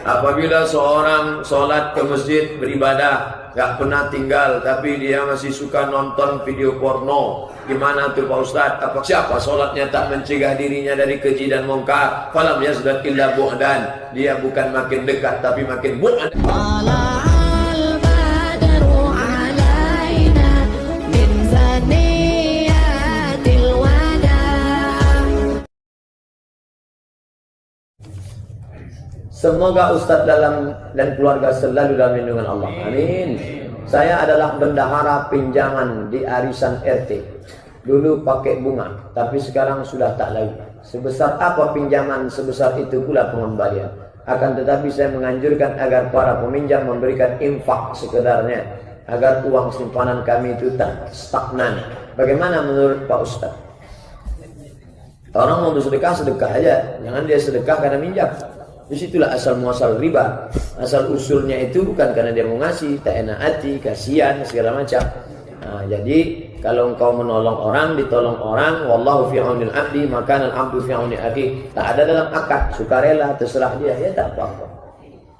Apabila seorang sholat ke masjid beribadah, gak pernah tinggal, tapi dia masih suka nonton video porno, gimana tuh Pak Ustadz? Apa siapa sholatnya tak mencegah dirinya dari keji dan mungkar? Falam yazdad illa bu'dan. Dia bukan makin dekat tapi makin bu'dan. Semoga Ustadz dan keluarga selalu dalam lindungan Allah. Amin. Saya adalah bendahara pinjaman di arisan RT. Dulu pakai bunga, tapi sekarang sudah tak lagi. Sebesar apa pinjaman, sebesar itu pula pengembalian. Akan tetapi saya menganjurkan agar para peminjam memberikan infak sekedarnya, agar uang simpanan kami itu tak stagnan. Bagaimana menurut Pak Ustadz? Orang mau bersedekah, sedekah aja. Jangan dia sedekah karena minjam. Disitulah asal muasal riba. Asal usulnya itu bukan karena dia mau ngasih, tak enak hati, kasihan, segala macam. Nah, jadi kalau engkau menolong orang, ditolong orang, wallahu fi aunil abdi, maka al-abdu fi auni akhi. Tak ada dalam akad, sukarela, terserah dia, ya tak apa-apa.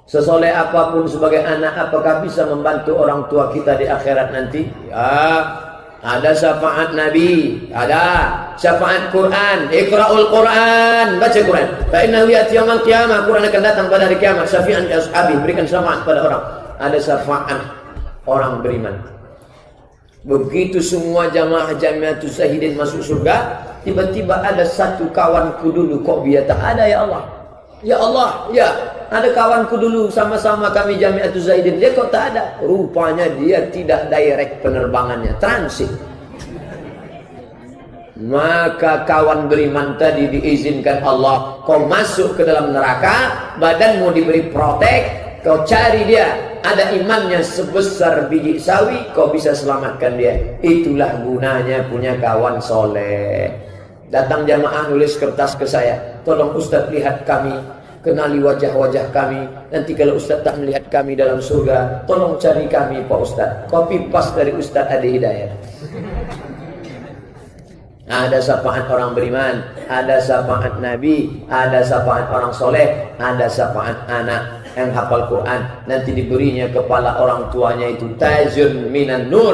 Sesoleh apapun sebagai anak, apakah bisa membantu orang tua kita di akhirat nanti? Ya. Ada syafaat Nabi, ada syafaat Quran. Iqra'ul Quran, baca Quran. Fa innahu ya'ti yaumil qiyamah, Quran akan datang pada hari kiamat. Syafi'an li ashabi, berikan syafaat pada orang. Ada syafaat orang beriman. Begitu semua jamaah Jamiatus Zahidin masuk surga, tiba-tiba ada satu kawanku dulu kok dia tak ada, ya Allah. Ya Allah, ya, ada kawanku dulu sama-sama kami Jamiatus Zahidin, dia kok tak ada. Rupanya dia tidak direct penerbangannya, transit. Maka kawan beriman tadi diizinkan Allah, kau masuk ke dalam neraka, badanmu diberi protek, kau cari dia, ada imannya sebesar biji sawi, kau bisa selamatkan dia. Itulah gunanya punya kawan soleh. Datang jamaah nulis kertas ke saya, tolong Ustadz lihat kami, kenali wajah-wajah kami. Nanti kalau Ustadz tak melihat kami dalam surga, tolong cari kami Pak Ustadz. Copy paste dari Ustadz Adi Hidayat. Ada syafaat orang beriman, ada syafaat Nabi, ada syafaat orang soleh, ada syafaat anak yang hafal Quran. Nanti diberinya kepala orang tuanya itu tajun minan nur,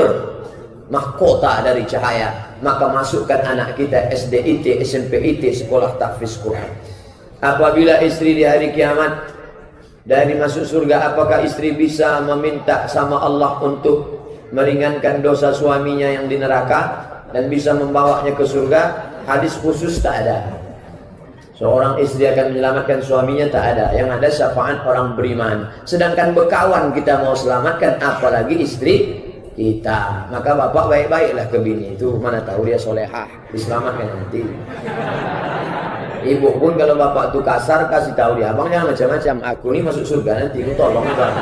mahkota dari cahaya. Maka masukkan anak kita SDIT, SMPIT, sekolah tahfiz Quran. Apabila istri di hari kiamat dari masuk surga, apakah istri bisa meminta sama Allah untuk meringankan dosa suaminya yang di neraka dan bisa membawanya ke surga? Hadis khusus tak ada. Seorang istri akan menyelamatkan suaminya, tak ada. Yang ada syafaat orang beriman. Sedangkan bekawan kita mau selamatkan, apalagi istri kita. Maka bapak baik-baiklah ke bini itu, mana tahu dia solehah, diselamatkan nanti. Ibu pun kalau bapak itu kasar, kasih tahu dia, abang jangan macam-macam, aku ini masuk surga nanti, aku tolong bang.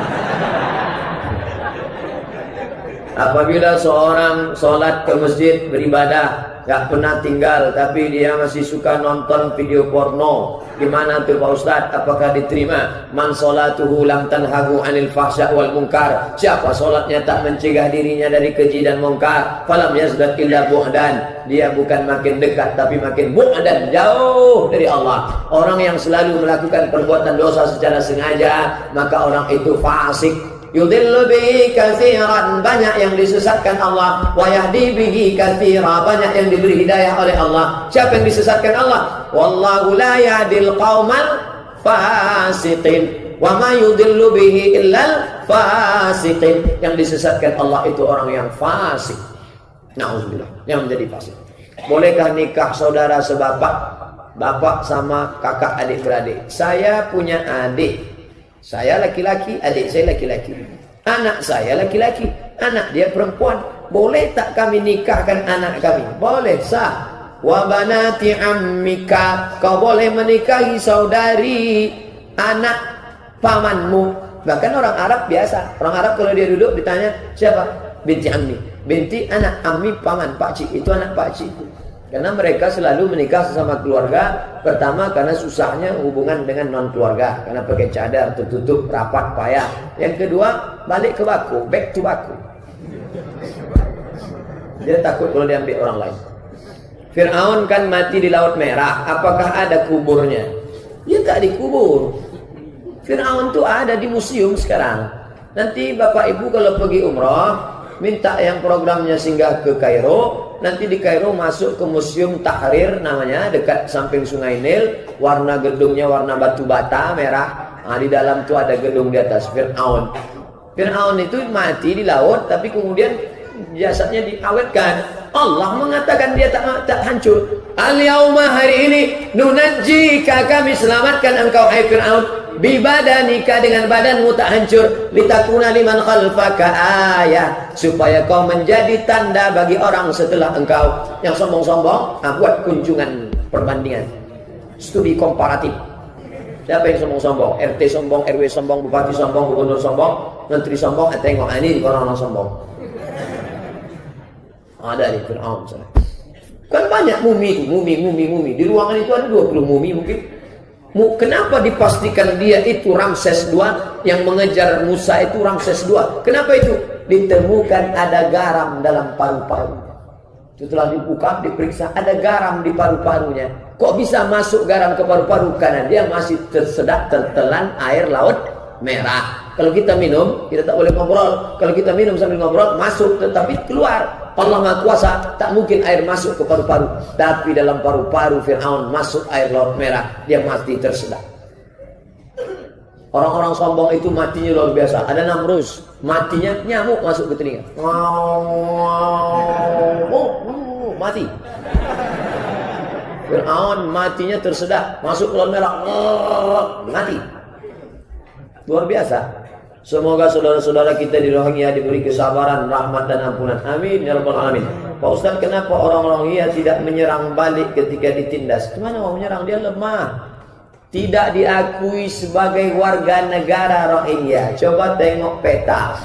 Apabila seorang sholat ke masjid beribadah, gak pernah tinggal, tapi dia masih suka nonton video porno, gimana tuh Pak Ustadz? Apakah diterima? Man sholatuhu lam tanhahu anil fahsya wal munkar. Siapa sholatnya tak mencegah dirinya dari keji dan mungkar, falam yazdad illa bu'dan. Dia bukan makin dekat tapi makin bu'dan, jauh dari Allah. Orang yang selalu melakukan perbuatan dosa secara sengaja, maka orang itu fasik. Yudillu bihi katsiran, banyak yang disesatkan Allah. Wa yahdi bihi katsira, banyak yang diberi hidayah oleh Allah. Siapa yang disesatkan Allah? Wallahu la yahdil qaumal fasiqin. Wa ma yudillu bihi illal fasiqin. Yang disesatkan Allah itu orang yang fasik. Nauzubillah, yang menjadi fasik. Bolehkah nikah saudara sebapak, bapak sama kakak adik beradik? Saya punya adik, saya laki-laki, adik saya laki-laki. Anak saya laki-laki, anak dia perempuan. Boleh tak kami nikahkan anak kami? Boleh, sah. Wa banati ammika, kau boleh menikahi saudari anak pamanmu. Bahkan orang Arab biasa. Orang Arab kalau dia duduk ditanya, siapa? Binti ammi. Binti anak, ammi paman, pakcik. Itu anak pakcik. Karena mereka selalu menikah sesama keluarga. Pertama karena susahnya hubungan dengan non keluarga, karena pakai cadar, tertutup, rapat, payah. Yang kedua, balik ke baku, back to baku. Dia takut kalau diambil orang lain. Fir'aun kan mati di Laut Merah. Apakah ada kuburnya? Dia tak dikubur. Fir'aun tuh ada di museum sekarang. Nanti Bapak Ibu kalau pergi umrah, minta yang programnya singgah ke Kairo. Nanti di Kairo masuk ke Museum Tahrir namanya, dekat samping Sungai Nil. Warna gedungnya warna batu bata merah. Nah, di dalam tuh ada gedung di atas Fir'aun. Fir'aun itu mati di laut, tapi kemudian jasadnya diawetkan. Allah mengatakan dia tak hancur. Al-yauma, hari ini, nunajjika, kami selamatkan engkau hai Fir'aun, bibadanika, dengan badanmu tak hancur, litakuna liman khalfaka ayah, supaya kau menjadi tanda bagi orang setelah engkau. Yang sombong-sombong, buat kunjungan perbandingan, studi komparatif. Siapa yang sombong-sombong? RT sombong, RW sombong, bupati sombong, gubernur sombong, menteri sombong. Tengok ini orang-orang sombong. Ada di Fir'aun. Kan banyak mumi itu, mumi. Di ruangan itu ada 20 mumi mungkin. Kenapa dipastikan dia itu Ramses II, yang mengejar Musa itu Ramses II? Kenapa itu? Ditemukan ada garam dalam paru-paru. Setelah dibuka, diperiksa, ada garam di paru-parunya. Kok bisa masuk garam ke paru-paru? Karena dia masih tertelan air laut merah. Kalau kita minum, kita tak boleh ngobrol. Kalau kita minum sambil ngobrol, masuk tetapi keluar. Allah Maha Kuasa, tak mungkin air masuk ke paru-paru. Tapi dalam paru-paru Fir'aun masuk air laut merah. Dia mati tersedak. Orang-orang sombong itu matinya luar biasa. Ada Namrus, matinya nyamuk masuk ke telinga. Mati. Fir'aun matinya tersedak, masuk ke laut merah. Mati. Luar biasa. Semoga saudara-saudara kita di Rohingya diberi kesabaran, rahmat dan ampunan. Amin ya rabbal alamin. Pak Ustaz, kenapa orang Rohingya tidak menyerang balik ketika ditindas? Gimana mau menyerang? Dia lemah. Tidak diakui sebagai warga negara Rohingya. Coba tengok peta.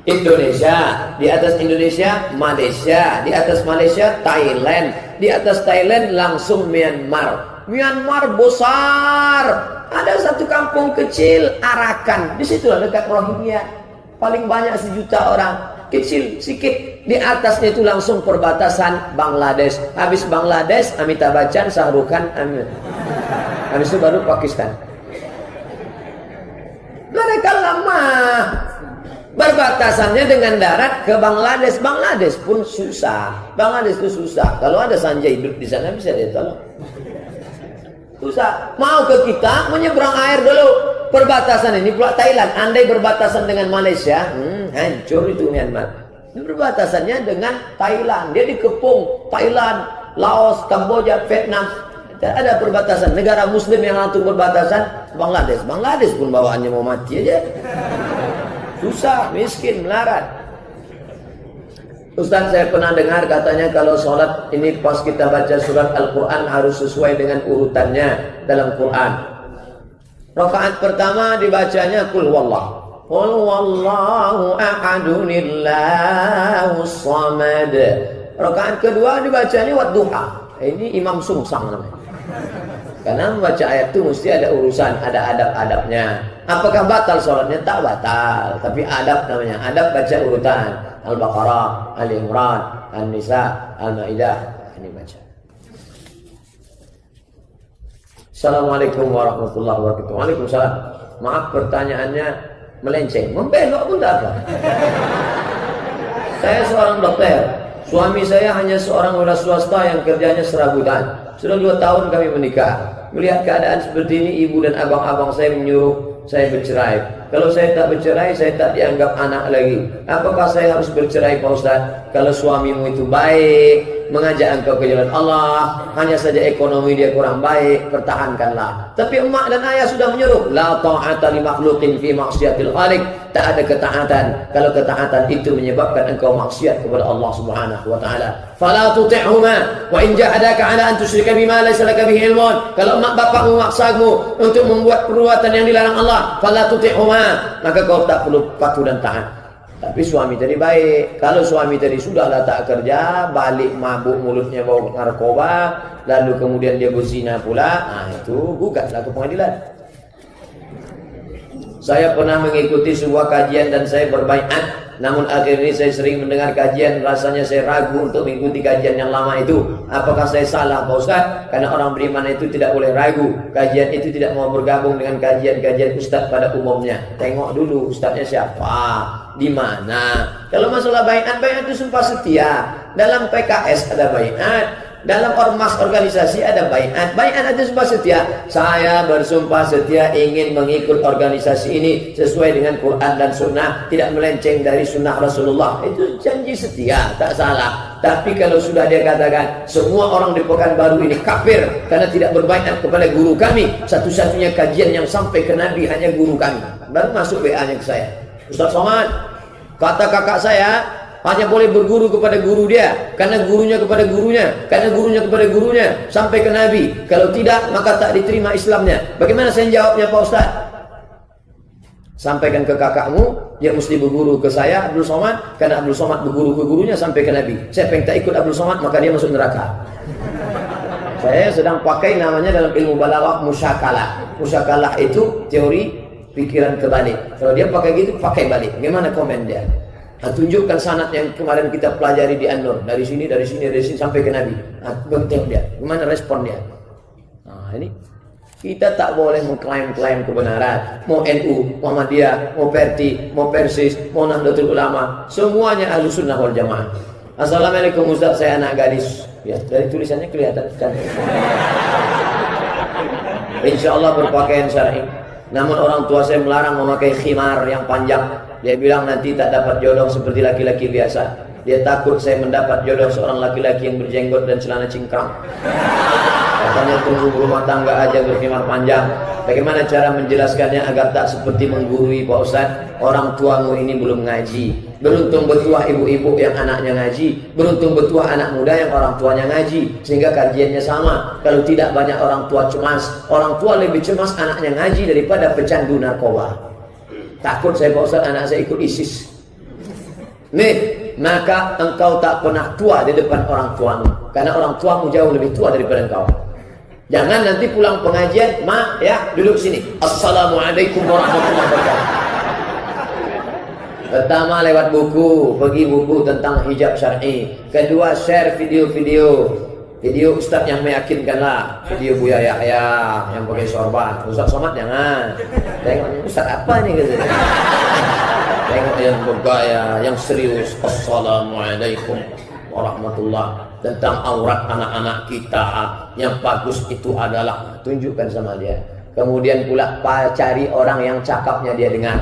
Indonesia, di atas Indonesia Malaysia, di atas Malaysia Thailand, di atas Thailand langsung Myanmar. Myanmar besar. Ada satu kampung kecil Arakan, di situlah dekat Rohingya. Paling banyak 1 juta orang. Kecil sikit. Di atasnya itu langsung perbatasan Bangladesh. Habis Bangladesh, Amitabh Bachchan, Shah Rukh Khan, habis itu baru Pakistan. Mereka lemah. Berbatasannya dengan darat ke Bangladesh. Bangladesh pun susah. Bangladesh itu susah. Kalau ada Sanjay hidup di sana bisa dia tolong. Susah. Mau ke kita menyeberang air dulu. Perbatasan ini pula Thailand. Andai berbatasan dengan Malaysia, hancur itu Myanmar. Ini berbatasannya dengan Thailand. Dia dikepung Thailand, Laos, Kamboja, Vietnam. Ada perbatasan. Negara Muslim yang langsung berbatasan Bangladesh. Bangladesh pun bawaannya mau mati aja. Susah, miskin, melarat. Ustaz, saya pernah dengar katanya kalau sholat ini pas kita baca surat Al-Quran harus sesuai dengan urutannya dalam Quran. Rakaat pertama dibacanya Qul Wallah. Qul Wallahu ahadunillahus samad. Rakaat kedua dibacanya Wadduha. Ini Imam Sungsang namanya. Karena membaca ayat itu mesti ada urusan, ada adab-adabnya. Apakah batal sholatnya? Tak batal. Tapi adab namanya. Adab baca urutan. Al-Baqarah, Al-Imran, An-Nisa, Al-Ma'idah. Ini baca. Assalamualaikum warahmatullahi wabarakatuh. Waalaikumsalam. Maaf pertanyaannya melenceng. Membelok pun tak apa. Saya seorang dokter. Suami saya hanya seorang wira swasta yang kerjanya serabutan. Sudah 2 tahun kami menikah. Melihat keadaan seperti ini, ibu dan abang-abang saya menyuruh saya bercerai. Kalau saya tak bercerai, saya tak dianggap anak lagi. Apakah saya harus bercerai, Pak Ustaz? Kalau suamimu itu baik, mengajak engkau ke jalan Allah, hanya saja ekonomi dia kurang baik, pertahankanlah. Tapi emak dan ayah sudah menyuruh, la ta'ata li makhluqin fi maksiatil khaliq. Tak ada ketaatan kalau ketaatan itu menyebabkan engkau maksiat kepada Allah Subhanahu wa taala. Fala tuti'huma wa in jahadaka 'ala an tusyrika bima laysa laka bihi ilmun. Kalau emak bapakmu memaksamu untuk membuat perbuatan yang dilarang Allah, fala tuti'huma, maka kau tak perlu patuh dan taat. Tapi suami tadi baik. Kalau suami tadi sudahlah tak kerja, balik mabuk, mulutnya bau narkoba, lalu kemudian dia berzina pula, itu gugatlah ke pengadilan. Saya pernah mengikuti sebuah kajian dan saya berbaiat Namun akhir ini saya sering mendengar kajian, rasanya saya ragu untuk mengikuti kajian yang lama itu. Apakah saya salah Pak Ustaz? Karena orang beriman itu tidak boleh ragu. Kajian itu tidak mau bergabung dengan kajian-kajian Ustaz pada umumnya. Tengok dulu Ustaznya siapa, di mana. Kalau masalah baiat, baiat itu sumpah setia. Dalam PKS ada baiat, dalam ormas organisasi ada baiat. Baiat itu sumpah setia. Saya bersumpah setia ingin mengikut organisasi ini sesuai dengan Quran dan Sunnah, tidak melenceng dari Sunnah Rasulullah. Itu janji setia, tak salah. Tapi kalau sudah dia katakan semua orang di Pekanbaru ini kafir karena tidak berbaiat kepada guru kami, satu-satunya kajian yang sampai ke Nabi hanya guru kami, baru masuk WA-nya ke saya. Ustaz Somad, kata kakak saya hanya boleh berguru kepada guru dia, karena gurunya kepada gurunya, karena gurunya kepada gurunya, sampai ke Nabi. Kalau tidak, maka tak diterima Islamnya. Bagaimana saya jawabnya Pak Ustaz? Sampaikan ke kakakmu, dia mesti berguru ke saya, Abdul Somad, karena Abdul Somad berguru ke gurunya sampai ke Nabi. Siapa yang tak ikut Abdul Somad, maka dia masuk neraka. Saya sedang pakai namanya dalam ilmu balaghah musyakalah. Musyakalah itu teori pikiran kebalik. Kalau dia pakai gitu, pakai balik. Bagaimana komen dia? Nah, tunjukkan sanad yang kemarin kita pelajari di An-Nur, dari sini sampai ke Nabi. Nah, tengok dia, gimana respon dia. Nah, ini kita tak boleh mengklaim-klaim kebenaran. Mau NU, Muhammadiyah, mau Perti, mau Persis, mau Nahdlatul Ulama, semuanya Ahlussunnah wal Jamaah. Assalamualaikum Ustaz, saya anak gadis. Ya, dari tulisannya kelihatan cantik. Insyaallah berpakaian syar'i. Namun orang tua saya melarang memakai khimar yang panjang. Dia bilang nanti tak dapat jodoh seperti laki-laki biasa. Dia takut saya mendapat jodoh seorang laki-laki yang berjenggot dan celana cingkrang. Katanya tunggu berumah tangga aja berkhimar panjang. Bagaimana cara menjelaskannya agar tak seperti menggurui Pak Ustaz? Orang tuamu ini belum ngaji. Beruntung betuah ibu-ibu yang anaknya ngaji. Beruntung betuah anak muda yang orang tuanya ngaji. Sehingga kajiannya sama. Kalau tidak banyak orang tua cemas. Orang tua lebih cemas anaknya ngaji daripada pecandu narkoba. Takut saya Pak Ustaz anak saya ikut ISIS. Nih, maka engkau tak pernah tua di depan orang tuamu. Karena orang tuamu jauh lebih tua daripada engkau. Jangan nanti pulang pengajian, mak ya duduk sini. Assalamualaikum warahmatullahi wabarakatuh. Pertama lewat buku, pergi buku tentang hijab syar'i. Kedua share video-video Ustaz yang meyakinkan lah. Video Buya Yahya yang pakai sorban. Ustaz Somad jangan. Tengok Ustaz apa nih katanya. Tengok yang bergaya, yang serius. Assalamualaikum warahmatullahi. Tentang aurat anak-anak kita yang bagus itu adalah, tunjukkan sama dia. Kemudian pula cari orang yang cakapnya dia dengar.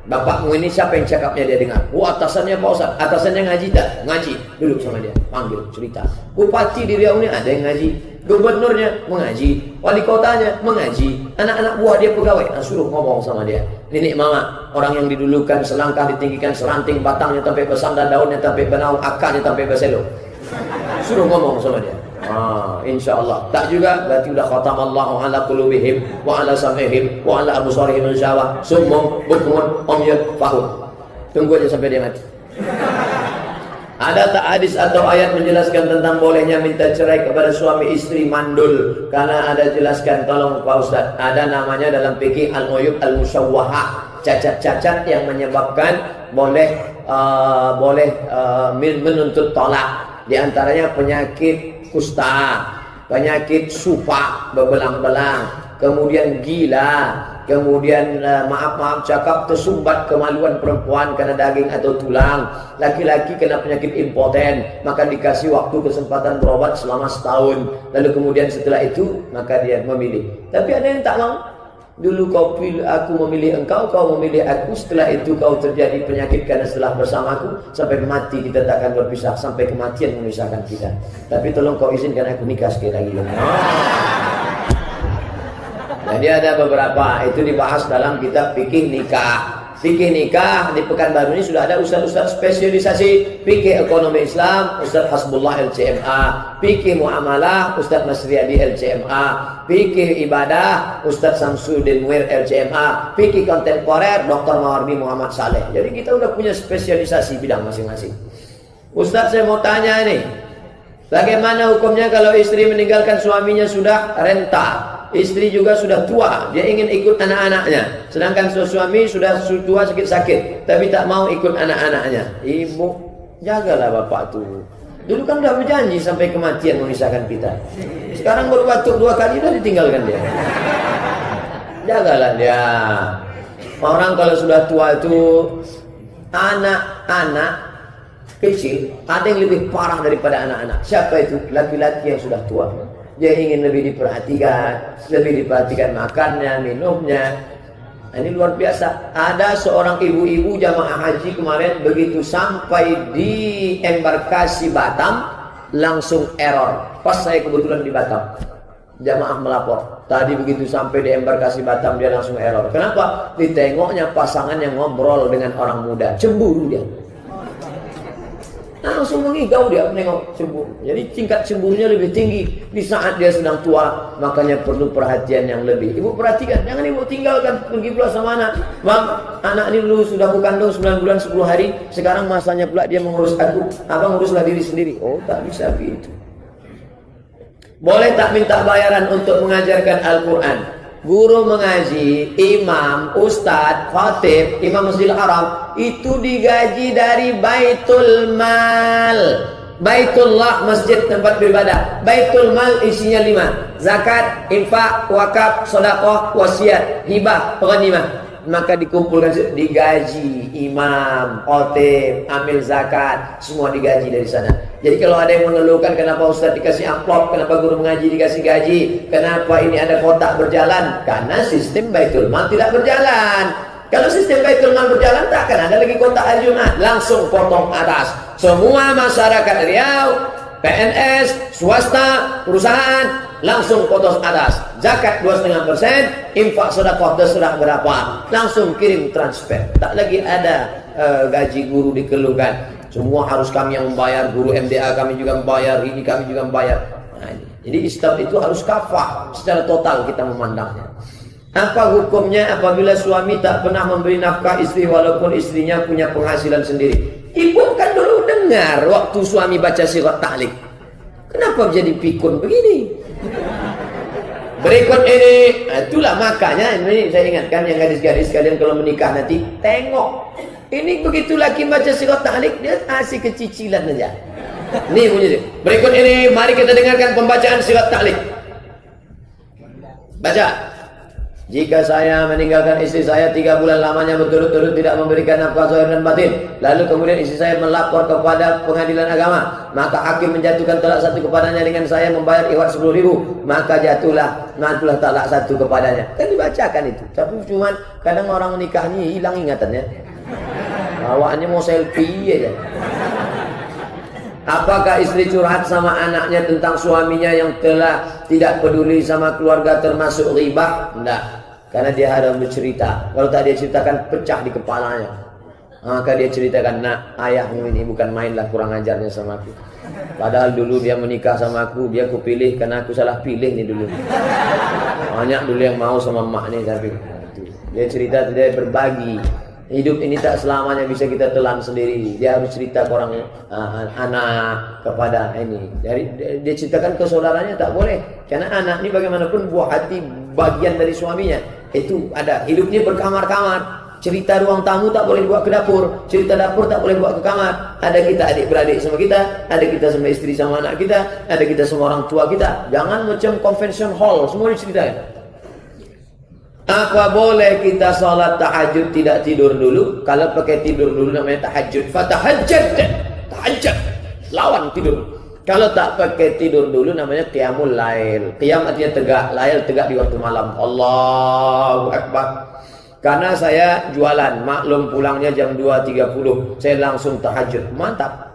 Bapakmu ini siapa yang cakapnya dia dengar? Atasannya Pak Ustaz. Atasannya ngaji tak? Ngaji. Duduk sama dia, panggil, cerita. Bupati di Riau ini ada yang ngaji, gubernurnya mengaji, wali kotanya mengaji, anak-anak buah dia pegawai. Nah, suruh ngomong sama dia. Nenek mama, orang yang didulukan selangkah ditinggikan seranting, batangnya sampai bersandar, daunnya sampai benaung, akarnya sampai berselo. Suruh ngomong sama dia. InsyaAllah. Tak juga berarti udah khatamallahu ala qulubihim wa ala sam'ihim wa ala absarihim insyaAllah. Summum bukmun umyun fahum. Tunggu aja sampai dia mati. Ada tak hadis atau ayat menjelaskan tentang bolehnya minta cerai kepada suami istri mandul? Karena ada jelaskan, tolong Pak Ustaz. Ada namanya dalam fikih al-uyub al-musyawwahah, cacat-cacat yang menyebabkan boleh menuntut tolak. Di antaranya penyakit kusta, penyakit sufa berbelang-belang, kemudian gila, kemudian maaf cakap tersumbat kemaluan perempuan karena daging atau tulang, laki-laki kena penyakit impoten, maka dikasih waktu kesempatan berobat selama setahun, lalu kemudian setelah itu maka dia memilih. Tapi ada yang tak mau. Dulu kau pilih aku memilih engkau, kau memilih aku, setelah itu kau terjadi penyakit karena setelah bersamaku, sampai mati kita tak akan berpisah, sampai kematian memisahkan kita. Tapi tolong kau izinkan aku nikah sekali lagi. Jadi ada beberapa, itu dibahas dalam kitab fikih nikah. Fikih nikah di Pekanbaru ini sudah ada ustaz-ustaz spesialisasi. Fikih ekonomi Islam, Ustaz Hasbullah LCMA. Fikih muamalah, Ustaz Masriyadi LCMA. Fikih ibadah, Ustaz Samsudin Muir LCMA. Fikih kontemporer, Dr. Mawardi Muhammad Saleh. Jadi kita udah punya spesialisasi bidang masing-masing. Ustaz, saya mau tanya nih, bagaimana hukumnya kalau istri meninggalkan suaminya sudah renta? Istri juga sudah tua, dia ingin ikut anak-anaknya. Sedangkan suami sudah tua sakit-sakit, tapi tak mau ikut anak-anaknya. Ibu, jagalah bapak tuh. Dulu kan udah berjanji sampai kematian memisahkan kita. Sekarang baru batuk 2 kali udah ditinggalkan dia. Jagalah dia. Orang kalau sudah tua itu, anak-anak kecil ada yang lebih parah daripada anak-anak. Siapa itu? Laki-laki yang sudah tua. Dia ingin lebih diperhatikan makannya, minumnya. Nah, ini luar biasa. Ada seorang ibu-ibu jamaah haji kemarin, begitu sampai di embarkasi Batam langsung error. Pas saya kebetulan di Batam, jamaah melapor. Tadi begitu sampai di embarkasi Batam dia langsung error. Kenapa? Ditengoknya pasangan yang ngobrol dengan orang muda, cemburu dia. Langsung mengigau dia menengok cemburu. Jadi tingkat cemburunya lebih tinggi di saat dia sedang tua. Makanya perlu perhatian yang lebih. Ibu perhatikan, jangan ibu tinggalkan pergi pula sama anak. Bang, anak ini dulu sudah aku kandung 9 bulan 10 hari. Sekarang masanya pula dia mengurus aku. Abang uruslah diri sendiri. Oh, tak bisa begitu. Boleh tak minta bayaran untuk mengajarkan Al-Quran? Guru mengaji, imam, ustadz, khatib, imam Masjidil Haram itu digaji dari Baitul Mal. Baitullah, masjid tempat beribadah. Baitul Mal isinya 5: zakat, infak, wakaf, sedekah, wasiat, hibah, ghanimah. Maka dikumpulkan, digaji imam, khatib, amil zakat, semua digaji dari sana. Jadi kalau ada yang mengeluhkan kenapa ustaz dikasih amplop, kenapa guru mengaji dikasih gaji, kenapa ini ada kotak berjalan, karena sistem Baitul Mal tidak berjalan. Kalau sistem Baitul Mal berjalan, tak akan ada lagi kotak hari Jumat, langsung potong atas. Semua masyarakat Riau, PNS, swasta, perusahaan, langsung potong atas. Zakat 2,5%, infak sedekah terserah berapa, langsung kirim transfer. Tak lagi ada gaji guru dikeluhkan. Semua harus kami yang membayar, guru MDA kami juga membayar, ini kami juga membayar. Nah, jadi Islam itu harus kafah secara total kita memandangnya. Apa hukumnya apabila suami tak pernah memberi nafkah istri walaupun istrinya punya penghasilan sendiri? Ibu kan dulu dengar waktu suami baca sirat ta'liq. Kenapa jadi pikun begini? Berikut ini, itulah makanya ini saya ingatkan yang gadis-gadis kalian kalau menikah nanti tengok. Ini begitu laki baca sirat ta'liq dia asik kecicilan aja. Nih bunyi. Berikut ini mari kita dengarkan pembacaan sirat ta'liq. Baca. Jika saya meninggalkan istri saya 3 bulan lamanya berturut-turut tidak memberikan nafkah zahir dan batin, lalu kemudian istri saya melapor kepada pengadilan agama, maka hakim menjatuhkan talak 1 kepadanya dengan saya membayar iwat 10.000, maka jatuhlah talak 1 kepadanya. Kan dibacakan itu. Tapi cuman kadang orang menikah ini hilang ingatannya. Bawaannya mau selfie aja. Apakah istri curhat sama anaknya tentang suaminya yang telah tidak peduli sama keluarga termasuk ghibah? Tidak. Karena dia harus bercerita. Kalau tak dia ceritakan pecah di kepalanya. Maka dia ceritakan, nak, ayahmu ini bukan mainlah kurang ajarnya sama aku. Padahal dulu dia menikah sama aku, dia aku pilih karena aku salah pilih nih dulu. Banyak dulu yang mau sama emak nih tapi. Dia cerita, dia berbagi. Hidup ini tak selamanya bisa kita telan sendiri. Dia harus cerita ke orang anak kepada ini. Jadi dia ceritakan ke saudaranya tak boleh. Karena anak ini bagaimanapun buah hati bagian dari suaminya. Itu ada hidupnya berkamar-kamar. Cerita ruang tamu tak boleh dibawa ke dapur. Cerita dapur tak boleh dibawa ke kamar. Ada kita adik-beradik sama kita, ada kita sama istri sama anak kita, ada kita sama orang tua kita. Jangan macam convention hall semua diceritakan. Apa boleh kita sholat tahajud tidak tidur dulu? Kalau pakai tidur dulu namanya tahajud. Fatahajjad. Tahajjud. Lawan tidur. Kalau tak pakai tidur dulu namanya qiyamul lail. Qiyam artinya tegak. Lail tegak di waktu malam. Allahu Akbar. Karena saya jualan. Maklum pulangnya jam 2.30. Saya langsung tahajud. Mantap.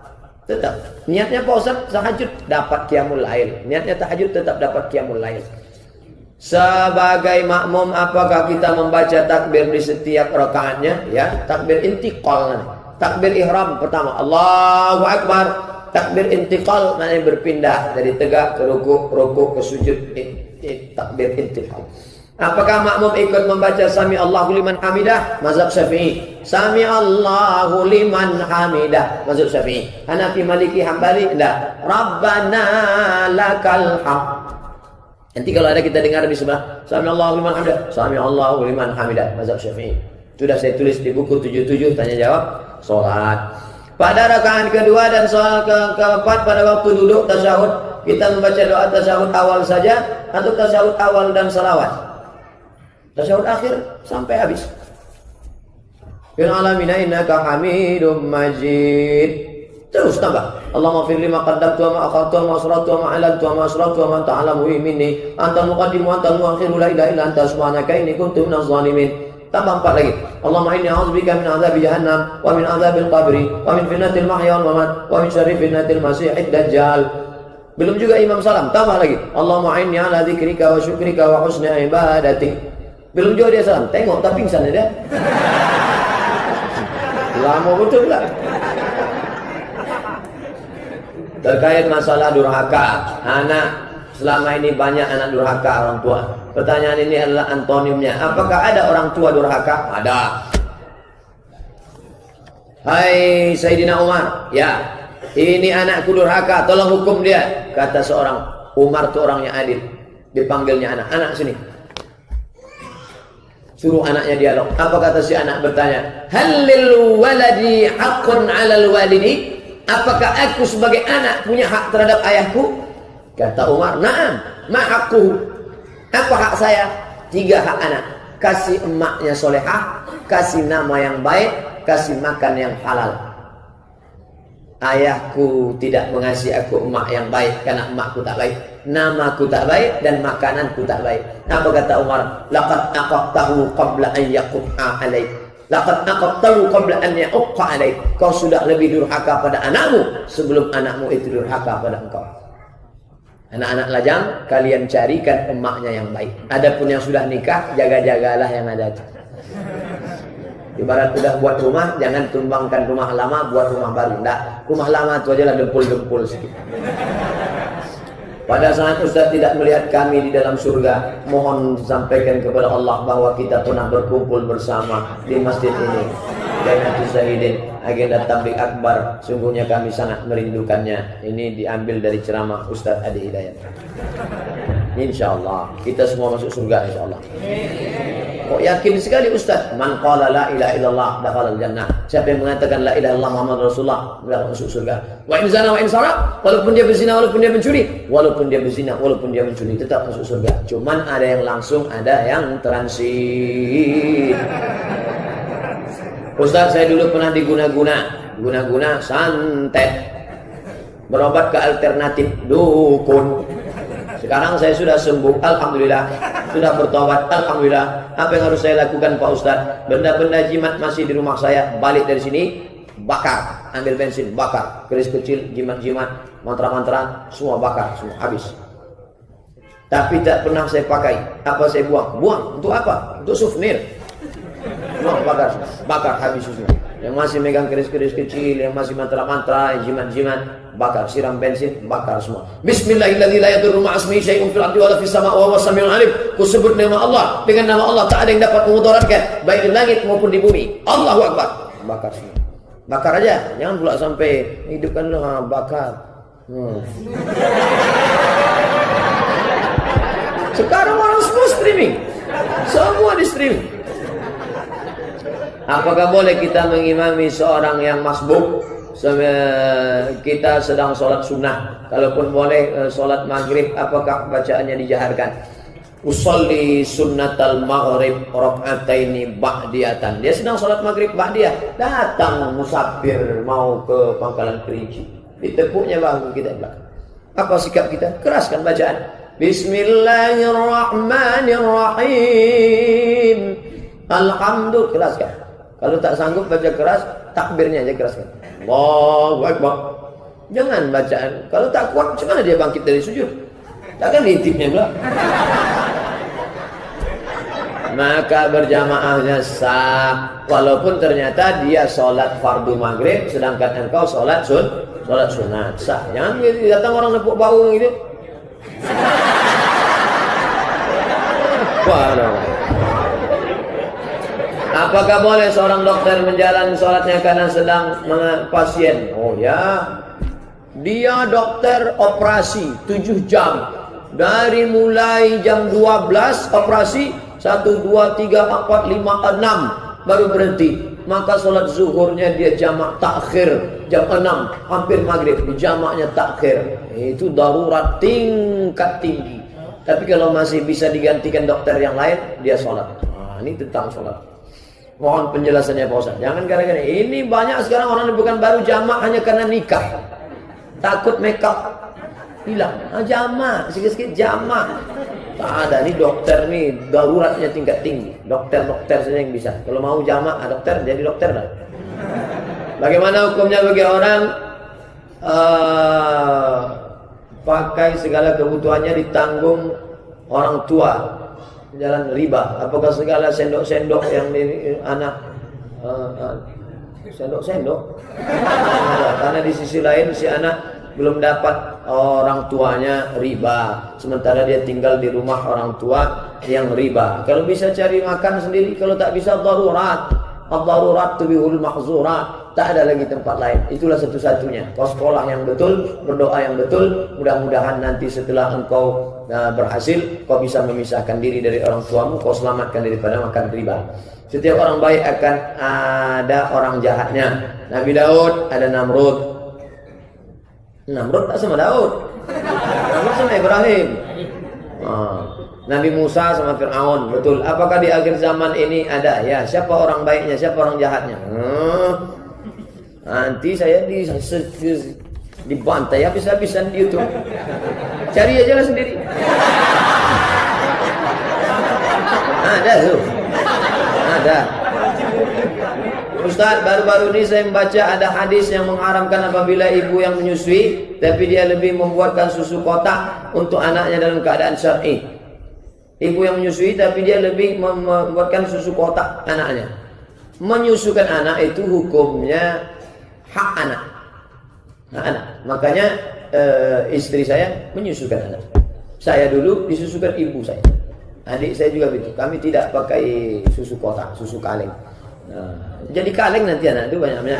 Tetap. Niatnya Pak Ustaz tahajud. Dapat qiyamul lail. Niatnya tahajud tetap dapat qiyamul lail. Sebagai makmum apakah kita membaca takbir di setiap rakaatnya? Ya, takbir intiqal. Takbir ihram pertama, Allahu Akbar. Takbir intiqal maknanya berpindah dari tegak ke rukuk ke sujud. Takbir intiqal. Apakah makmum ikut membaca Sami Allahu liman hamidah? Mazhab Syafi'i. Sami Allahu liman hamidah. Mazhab Syafi'i. Hanafi, Maliki, Hambali enggak. Rabbana lakal hamd. Nanti kalau ada kita dengar di sebelah, Sami Allahu liman hamidah, Sami Allahu liman hamidah, mazhab Syafi'i. Sudah saya tulis di buku 77 tanya jawab salat. Pada rakaat kedua dan soal keempat pada waktu duduk tasyahud, kita membaca doa tasyahud awal saja atau tasyahud awal dan salawat? Tasyahud akhir sampai habis. Fil alamina innaka Hamidum Majid. Terus tambah. Allahumma fir lima qaddamtu wa ma akhartu wa ma asrartu wa ma alantu wa ma asrartu wa ma anta a'lamu minni. Antal muqaddim wa antal muakhir la ilaha illa anta subhanaka inni kuntu minaz zalimin. Tambah 4 lagi. Allahumma inni a'udzubika min adzabi jahannam wa min adzabil qabri wa min fitnatil mahya wal mamat wa min syarri fitnatil masiihid dajjal. Belum juga Imam Salam. Tambah lagi. Allahumma inni ala dzikrika wa syukrika wa husni ibadatik. Belum juga dia salam. Tengok tak pingsan dia. Lama betul lah. Terkait masalah durhaka, anak selama ini banyak anak durhaka orang tua. Pertanyaan ini adalah antonimnya. Apakah ada orang tua durhaka? Ada. Hai Sayyidina Umar, ya, ini anakku durhaka, tolong hukum dia. Kata seorang, Umar itu orangnya adil. Dipanggilnya anak, anak sini. Suruh anaknya dialog. Apa kata si anak bertanya? Halil waladi haqqun 'alal walidi? Apakah aku sebagai anak punya hak terhadap ayahku? Kata Umar, na'am, ma haqquhu. Apa hak saya? 3 hak anak. Kasih emaknya solehah, kasih nama yang baik, kasih makan yang halal. Ayahku tidak mengasihi aku emak yang baik karena emakku tak baik. Namaku tak baik dan makananku tak baik. Apa kata Umar? Laqad aqaqtahu qabla an yaqqa alaik. Laqad aqaqtahu qabla an yaqqa alaik. Kau sudah lebih durhaka pada anakmu sebelum anakmu itu durhaka pada engkau. Anak-anak lajang, kalian carikan emaknya yang baik. Adapun yang sudah nikah, jaga-jagalah yang ada. Ibarat udah buat rumah, jangan tumbangkan rumah lama, buat rumah baru. Enggak, rumah lama itu aja lah dempul-dempul sedikit. Pada saat Ustaz tidak melihat kami di dalam surga, mohon sampaikan kepada Allah bahwa kita pernah berkumpul bersama di masjid ini. Dengan Syahidin, agenda tabligh akbar, sungguhnya kami sangat merindukannya. Ini diambil dari ceramah Ustaz Adi Hidayat. Insyaallah kita semua masuk surga insyaallah. Kok yakin sekali Ustaz? Man qala la ilaha illallah dakhala jannah. Siapa yang mengatakan la ilaha illallah Muhammad Rasulullah masuk surga. Wa in zana wa in saraq, walaupun dia berzina, walaupun dia mencuri, walaupun dia berzina, walaupun dia mencuri tetap masuk surga. Cuman ada yang langsung, ada yang transit. Ustaz, saya dulu pernah diguna-guna santet, berobat ke alternatif dukun. Sekarang saya sudah sembuh, alhamdulillah. Sudah bertobat, alhamdulillah. Apa yang harus saya lakukan Pak Ustaz? Benda-benda jimat masih di rumah saya. Balik dari sini, bakar. Ambil bensin, bakar. Keris kecil, jimat-jimat, mantra-mantra, semua bakar, semua habis. Tapi tak pernah saya pakai. Apa saya buang? Buang. Untuk apa? Untuk souvenir. Semua bakar habis semua. Yang masih megang keris-keris kecil, yang masih mantra-mantra, jimat-jimat, bakar. Siram bensin, bakar semua. Bismillahirrahmanirrahim. La yadurru ma'asmihi syai'un fil ardi wala fis sama'i wa huwas samiul alim. Kusebut nama Allah, dengan nama Allah tak ada yang dapat memudaratkan baik di langit maupun di bumi. Allahu Akbar. Bakar semua. Bakar aja, jangan pula sampai hidupkanlah bakar. Sekarang orang semua streaming. Semua di streaming. Apakah boleh kita mengimami seorang yang masbuk? Kita sedang sholat sunnah. Kalaupun boleh sholat maghrib, apakah bacaannya dijaharkan? Usolli sunnatal maghrib raka'ataini ba'diyatan. Dia sedang sholat maghrib ba'diyah. Datang musafir mau ke Pangkalan Kerinci. Ditepuknya bahu kita belakang. Apa sikap kita? Keraskan bacaan. Bismillahirrahmanirrahim. Alhamdulillah. Keraskan. Kalau tak sanggup baca keras, takbirnya aja keraskan. Allahu Akbar. Jangan bacaan. Kalau tak kuat, macam mana dia bangkit dari sujud? Takkan diintipnya pula. Maka berjamaahnya sah. Walaupun ternyata dia sholat fardu maghrib, sedangkan engkau sholat sunat. Sah. Jangan datang orang nepuk bau gitu. Wah, apakah boleh seorang dokter menjalani sholatnya karena sedang pasien? Oh ya, dia dokter operasi 7 jam. Dari mulai jam 12 operasi 1, 2, 3, 4, 5, 6 baru berhenti. Maka sholat zuhurnya dia jamak takhir jam 6 hampir maghrib, jamaknya takhir. Itu darurat tingkat tinggi. Tapi kalau masih bisa digantikan dokter yang lain, dia sholat. Nah, ini tentang sholat. Mohon penjelasannya Pak Ustaz. Jangan gara-gara ini banyak sekarang orang yang bukan baru jamak hanya karena nikah. Takut makeup hilang. Jamak, sikit-sikit jamak. Tak ada, ini dokter nih daruratnya tingkat tinggi. Dokter-dokter saja yang bisa. Kalau mau jamak, dokter jadi dokter lah. Bagaimana hukumnya bagi orang pakai segala kebutuhannya ditanggung orang tua, jalan riba? Apakah segala sendok-sendok yang anak sendok-sendok? Karena di sisi lain si anak belum dapat orang tuanya riba, sementara dia tinggal di rumah orang tua yang riba. Kalau bisa cari makan sendiri, kalau tak bisa darurat. Ad-darurat tubihul mahzurat. Tak ada lagi tempat lain. Itulah satu-satunya. Kau sekolah yang betul, berdoa yang betul. Mudah-mudahan nanti setelah engkau berhasil, kau bisa memisahkan diri dari orang tuamu, kau selamatkan daripada makan riba. Setiap orang baik akan ada orang jahatnya. Nabi Daud ada Namrud. Namrud tak sama Daud. Namrud sama Ibrahim. Nabi Musa sama Fir'aun. Betul. Apakah di akhir zaman ini ada? Ya, siapa orang baiknya, siapa orang jahatnya? Nanti saya dibantai habis-habisan di YouTube. Cari aja lah sendiri. Ada tuh. Ada. Ustaz, baru-baru ini saya membaca ada hadis yang mengharamkan apabila ibu yang menyusui, tapi dia lebih membuatkan susu kotak untuk anaknya dalam keadaan syar'i. Ibu yang menyusui tapi dia lebih membuatkan susu kotak anaknya. Menyusukan anak itu hukumnya hak anak. Hak anak. Makanya istri saya menyusukan anak. Saya dulu disusukan ibu saya. Adik saya juga begitu. Kami tidak pakai susu kotak, susu kaleng. Jadi kaleng nanti anak itu banyak-banyak.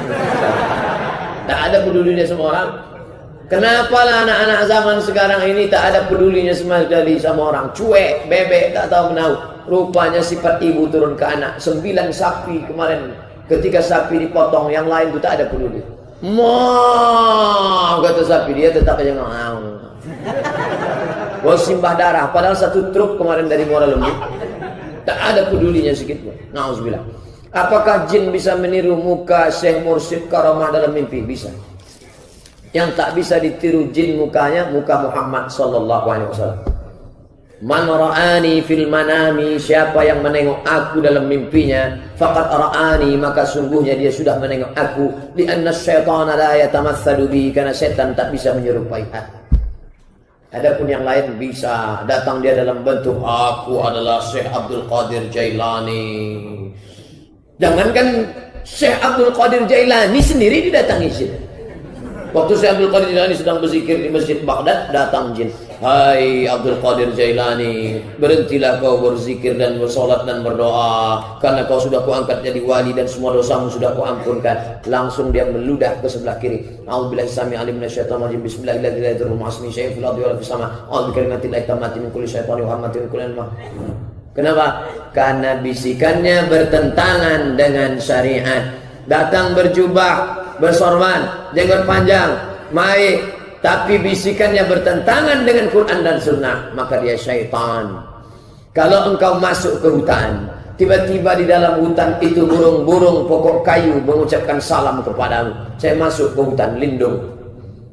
Tak ada pedulinya semua orang. Kenapa lah anak-anak zaman sekarang ini tak ada pedulinya sama orang? Cuek, bebek, tak tahu menahu. Rupanya sifat ibu turun ke anak. 9 sapi kemarin ketika sapi dipotong, yang lain itu tak ada peduli. Mau kata sapi, dia tetap aja ngomong. Wah, simbah darah. Padahal 1 truk kemarin dari Muara Lembu. Tak ada pedulinya sedikit pun. Nauzubillah. Apakah jin bisa meniru muka Syekh Mursyid Karamah dalam mimpi? Bisa. Yang tak bisa ditiru jin mukanya, muka Muhammad sallallahu alaihi wasallam. Man ra'ani fil manami, siapa yang menengok aku dalam mimpinya, faqad ra'ani, maka sungguhnya dia sudah menengok aku. Lianna syaitana la yatamatsalu bi, karena setan tak bisa menyerupai aku. Adapun yang lain bisa, datang dia dalam bentuk aku adalah Syekh Abdul Qadir Jailani. Jangankan Syekh Abdul Qadir Jailani sendiri didatangi jin. Waktu Syekh Abdul Qadir Jailani sedang berzikir di Masjid Baghdad, datang jin. Hai Abdul Qadir Jailani, berhentilah kau berzikir dan bersolat dan berdoa, karena kau sudah kuangkat jadi wali dan semua dosamu sudah kuampunkan. Langsung dia meludah ke sebelah kiri. A'udzubillahi samii'il 'aliim minasyaitonir rajim. Bismillahirrahmanirrahim. Bismillahirrahmanirrahim. Fil ardi wa fis sama'. A'udzu bikalimatillahi tammati min kulli syaitonin wa hammatin kulli ma. Kenapa? Karena bisikannya bertentangan dengan syariat. Datang berjubah, bersorban, jenggot panjang, maik, tapi bisikannya bertentangan dengan Quran dan Sunnah, maka dia syaitan. Kalau engkau masuk ke hutan, tiba-tiba di dalam hutan itu burung-burung pokok kayu mengucapkan salam kepadamu. Saya masuk ke hutan lindung.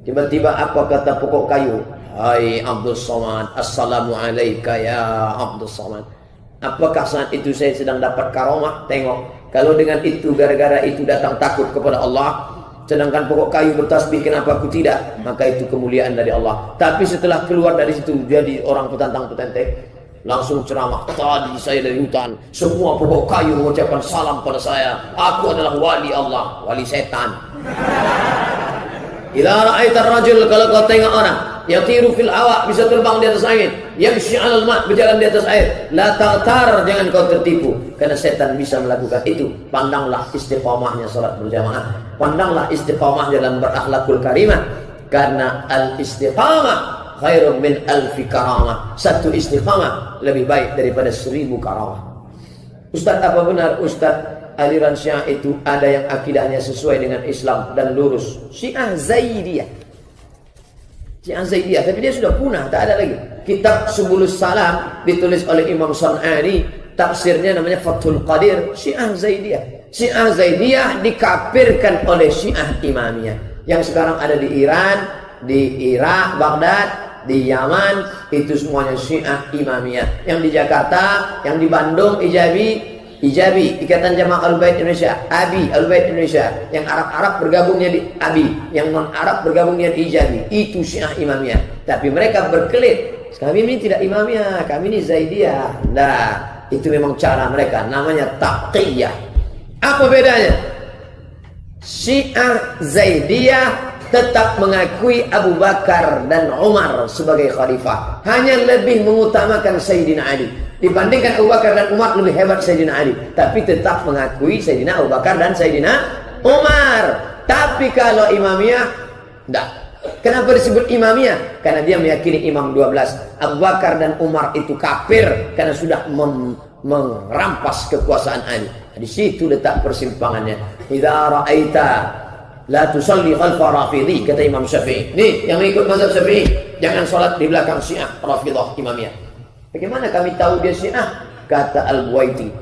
Tiba-tiba apa kata pokok kayu? Hai Abdul Somad, assalamu alayka ya Abdul Somad. Apakah saat itu saya sedang dapat karomah? Tengok. Kalau dengan itu, gara-gara itu datang takut kepada Allah, sedangkan pokok kayu bertasbih, kenapa aku tidak? Maka itu kemuliaan dari Allah. Tapi setelah keluar dari situ, jadi orang petantang-petenteng, langsung ceramah. Tadi saya dari hutan, semua pokok kayu mengucapkan salam pada saya. Aku adalah wali Allah, wali setan. Ila ra'aitar rajul, kalau kau tengok orang yatiru fil hawa, bisa terbang di atas angin, yamshi 'alal ma', berjalan di atas air, la ta'tar, jangan kau tertipu, karena setan bisa melakukan itu. Pandanglah istiqamahnya salat berjamaah, pandanglah istiqamah dalam berakhlakul karimah, karena al istiqamah khairun min alfi karamah. Satu istiqamah lebih baik daripada 1000 karamah. Ustaz, apa benar Ustaz aliran Syiah itu ada yang akidahnya sesuai dengan Islam dan lurus? Syiah Zaidiyah. Syiah Zaidiyah, tapi dia sudah punah, tak ada lagi. Kitab Subulus Salam ditulis oleh Imam San'ani, tafsirnya namanya Fathul Qadir. Syiah Zaidiyah. Syiah Zaidiyah dikafirkan oleh Syiah Imamiyah yang sekarang ada di Iran, di Irak, Baghdad, di Yaman. Itu semuanya Syiah Imamiyah. Yang di Jakarta, yang di Bandung Ijabi, Ikatan Jamaah Ahlul-Bait Indonesia, ABI, Ahlul-Bait Indonesia. Yang Arab-Arab bergabungnya di ABI, yang non-Arab bergabungnya di Ijabi. Itu Syiah Imamiyah. Tapi mereka berkelit, kami ini tidak Imamiyah, kami ini Zaidiyah. Nah, itu memang cara mereka, namanya taqiyah. Apa bedanya? Syiah Zaidiyah tetap mengakui Abu Bakar dan Umar sebagai khalifah, hanya lebih mengutamakan Sayyidina Ali. Dibandingkan Abu Bakar dan Umar, lebih hebat Sayyidina Ali, tapi tetap mengakui Sayyidina Abu Bakar dan Sayyidina Umar. Tapi kalau Imamiyah, tidak. Kenapa disebut Imamiyah? Karena dia meyakini Imam 12. Abu Bakar dan Umar itu kafir karena sudah merampas kekuasaan Ali. Di situ letak persimpangannya. Idza ra'aita la tusalli khalfa rafidhi, kata Imam Syafi'i. Nih, yang ikut mazhab Syafi'i, jangan salat di belakang Syiah Rafidah Imamiyah. Bagaimana kami tahu dia Syiah? Kata Al-Buwaiti,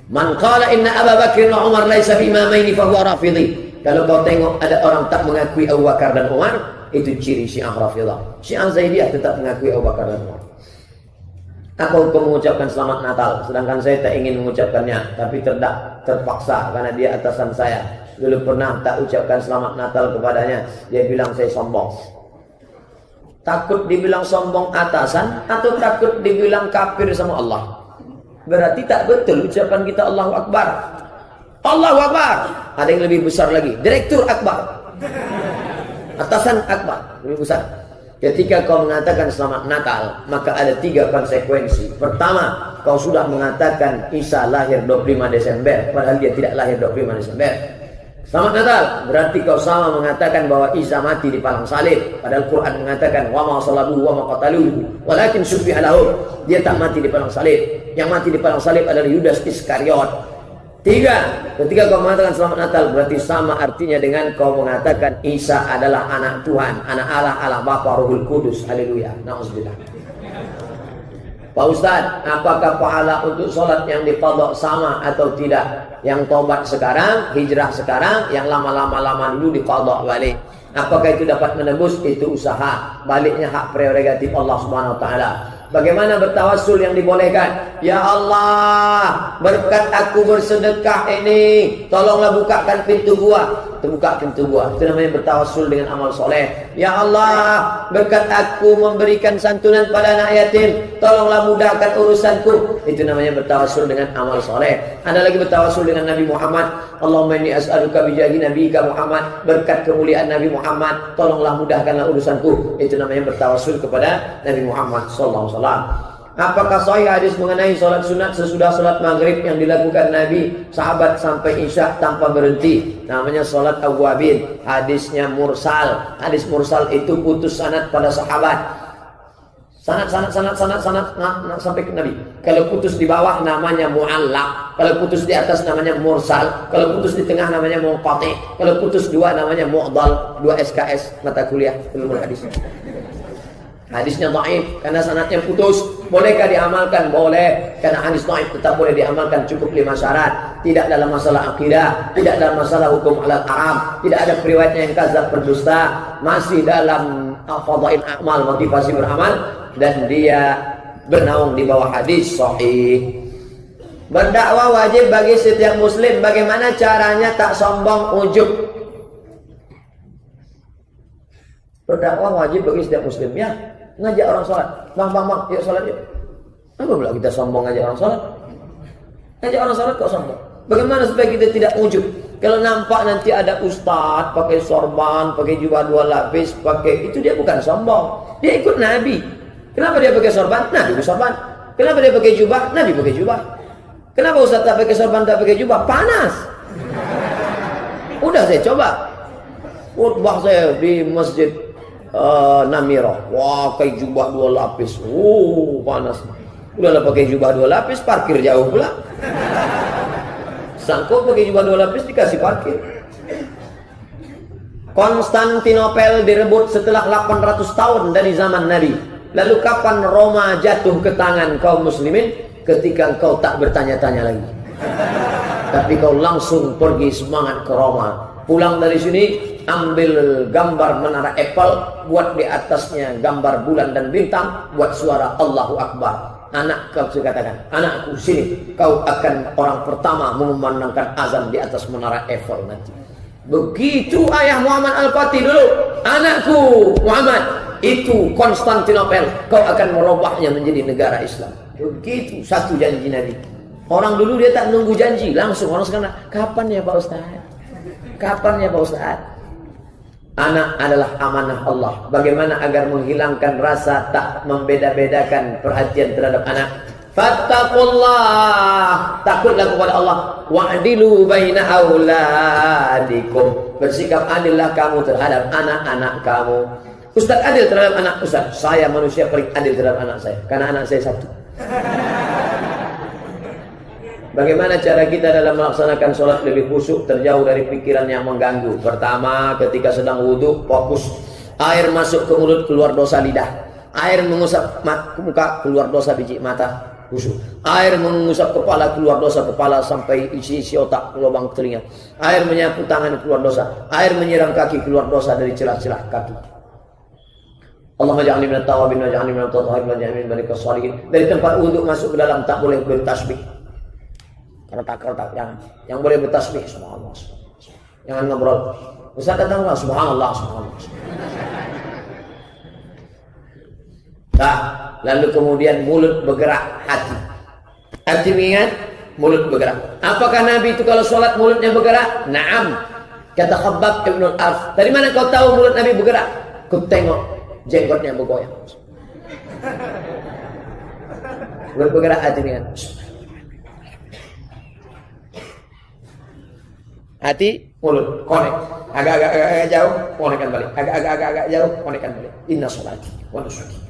man qala inna Abu Bakr wa Umar laysa bi imamaini fa huwa rafidhi. Kalau kau tengok ada orang tak mengakui Abu Bakar dan Umar, itu ciri Syiah Rafidah. Syiah Zaidiyah tetap mengakui Abu Bakar dan Umar. Apa hukum mengucapkan selamat Natal? Sedangkan saya tak ingin mengucapkannya, tapi terpaksa karena dia atasan saya. Dulu pernah tak ucapkan selamat Natal kepadanya, dia bilang saya sombong. Takut dibilang sombong atasan atau takut dibilang kafir sama Allah? Berarti tak betul ucapan kita Allahu Akbar. Allahu Akbar. Ada yang lebih besar lagi, Direktur Akbar, atasan Akbar, lebih besar. Ketika kau mengatakan selamat Natal, maka ada 3 konsekuensi. Pertama, kau sudah mengatakan Isa lahir 25 Desember, padahal dia tidak lahir 25 Desember. Selamat Natal, berarti kau sama mengatakan bahwa Isa mati di palang salib, padahal Quran mengatakan wa ma salabuhu wa ma qataluhu walakin syubbiha lahum. Dia tak mati di palang salib. Yang mati di palang salib adalah Yudas Iskariot. 3, ketika kau mengatakan selamat Natal, berarti sama artinya dengan kau mengatakan Isa adalah anak Tuhan, anak Allah, Allah Bapa, Ruhul Kudus. Haleluya. Na'udzubillah. Pak Ustaz, apakah pahala untuk sholat yang diqadha sama atau tidak? Yang tobat sekarang, hijrah sekarang, yang lama-lama dulu diqadha balik. Apakah itu dapat menebus? Itu usaha. Baliknya hak prerogatif Allah Subhanahu wa taala. Bagaimana bertawassul yang dibolehkan? Ya Allah, berkat aku bersedekah ini, tolonglah bukakan pintu gua. Terbuka pintu gua. Itu namanya bertawassul dengan amal soleh. Ya Allah, berkat aku memberikan santunan pada anak yatim, tolonglah mudahkan urusanku. Itu namanya bertawassul dengan amal soleh. Ada lagi bertawassul dengan Nabi Muhammad. Allahumma inni as'aluka bijahi nabiyika Muhammad, berkat kemuliaan Nabi Muhammad, tolonglah mudahkanlah urusanku. Itu namanya bertawassul kepada Nabi Muhammad sallallahu alaihi wasallam. Apakah sahih hadis mengenai sholat sunat sesudah sholat maghrib yang dilakukan Nabi sahabat sampai isya tanpa berhenti? Namanya sholat awwabin. Hadisnya mursal. Hadis mursal itu putus sanad pada sahabat. Sanad sampai ke Nabi. Kalau putus di bawah namanya mu'allaq. Kalau putus di atas namanya mursal. Kalau putus di tengah namanya munqati. Kalau putus 2 namanya mu'dal. 2 SKS mata kuliah ilmu hadis. Hadisnya dhaif karena sanadnya putus. Bolehkah diamalkan? Boleh. Karena hadis dhaif tetap boleh diamalkan, cukup 5 syarat. Tidak dalam masalah akidah, tidak dalam masalah hukum halal haram, tidak ada periwayatnya yang kadzab berdusta, masih dalam fadhail amal, motivasi beramal, dan dia bernaung di bawah hadis sahih. Berdakwah wajib bagi setiap muslim. Bagaimana caranya tak sombong ujub? Berdakwah wajib bagi setiap muslim, ya. Ngajak orang sholat, bang, yuk sholat yuk. Apa pula kita sombong ngajak orang sholat? Ngajak orang sholat kok sombong? Bagaimana supaya kita tidak ujub? Kalau nampak nanti ada ustadz pakai sorban, pakai jubah 2 lapis, pakai itu, dia bukan sombong. Dia ikut Nabi. Kenapa dia pakai sorban? Nabi pakai sorban. Kenapa dia pakai jubah? Nabi pakai jubah. Kenapa ustadz tak pakai sorban, tak pakai jubah? Panas. Udah saya coba. Khutbah saya di masjid Namirah. Wah, pakai jubah 2 lapis. Panas. Udahlah pakai jubah 2 lapis, parkir jauh pula. Sanggup pakai jubah 2 lapis dikasih parkir. Konstantinopel direbut setelah 800 tahun dari zaman Nabi. Lalu kapan Roma jatuh ke tangan kaum muslimin? Ketika engkau tak bertanya-tanya lagi, tapi kau langsung pergi semangat ke Roma. Pulang dari sini, ambil gambar menara Eiffel, buat di atasnya gambar bulan dan bintang, buat suara Allahu Akbar. Anak kau katakan, anakku sini, kau akan orang pertama mengumandangkan azan di atas menara Eiffel nanti. Begitu ayah Muhammad Al-Fatih dulu, anakku Muhammad, itu Konstantinopel, kau akan merubahnya menjadi negara Islam. Begitu satu janji Nabi. Orang dulu dia tak nunggu janji, langsung orang sekarang, kapan ya Pak Ustaz? Kapan ya Pak Ustaz? Anak adalah amanah Allah. Bagaimana agar menghilangkan rasa tak membeda-bedakan perhatian terhadap anak? Fattaqullah, takutlah kepada Allah. Wa'dilu baina auladikum, bersikap adillah kamu terhadap anak-anak kamu. Ustaz adil terhadap anak Ustaz, saya manusia paling adil terhadap anak saya, karena anak saya satu. Bagaimana cara kita dalam melaksanakan sholat lebih khusyuk, terjauh dari pikiran yang mengganggu? Pertama, ketika sedang wudhu, fokus. Air masuk ke mulut, keluar dosa lidah. Air mengusap muka, keluar dosa biji mata, khusyuk. Air mengusap kepala, keluar dosa kepala sampai isi otak, lubang telinga. Air menyapu tangan, keluar dosa. Air menyiram kaki, keluar dosa dari celah-celah kaki. Allahumma ja'alni minat tawabin wa ja'alni minat tathahirin wa ja'alni min barikas shalihin. Dari tempat wudhu masuk ke dalam tak boleh bertasbih. Kertak-kertak jangan. Yang boleh bertasbih subhanallah. Jangan ngobrol. Ustaz datang enggak? Subhanallah, subhanallah. Nah, lalu kemudian mulut bergerak, hati. Hati mengingat, mulut bergerak. Apakah Nabi itu kalau sholat mulutnya bergerak? Naam. Kata Khabbab Ibn al-Arf. Dari mana kau tahu mulut Nabi bergerak? Ku tengok jenggotnya bergoyang. Mulut bergerak, hati mengingat. Hati, mulut, konek. Agak-agak jauh, konekkan balik. Agak-agak jauh, konekkan balik. Inna sholati wa nusuki.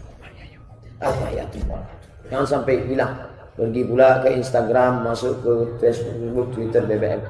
Jangan sampai hilang. Pergi pula ke Instagram, masuk ke Facebook, Twitter, BBM.